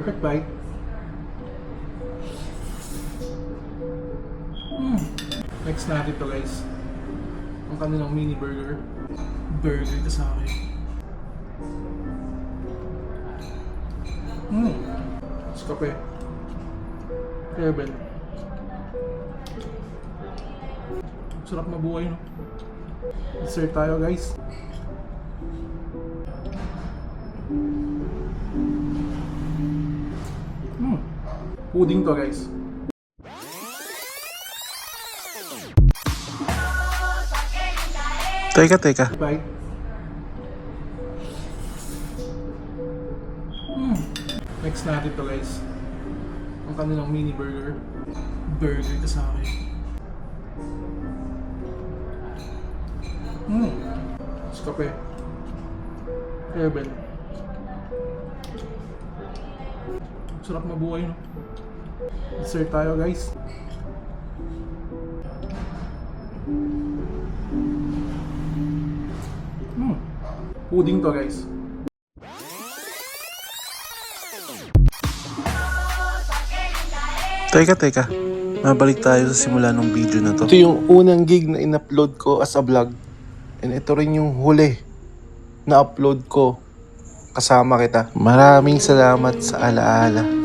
Perfect bite. Next natin to guys. Ang kanilang mini burger. Burger ka sa akin. Sa kape. Heaven. Sarap mabuhay, no? Dessert tayo guys. Pudding to guys. Teka. Bite. Next natin to guys. Ang kanilang mini burger. Burger ka sa akin. Sa kape. Heaven. Sarap mabuhay, no? Dessert tayo guys. Pudding to guys. Teka. Mabalik tayo sa simula ng video na to. Ito yung unang gig na in-upload ko as a vlog. And ito rin yung huli na upload ko kasama kita. Maraming salamat sa alaala.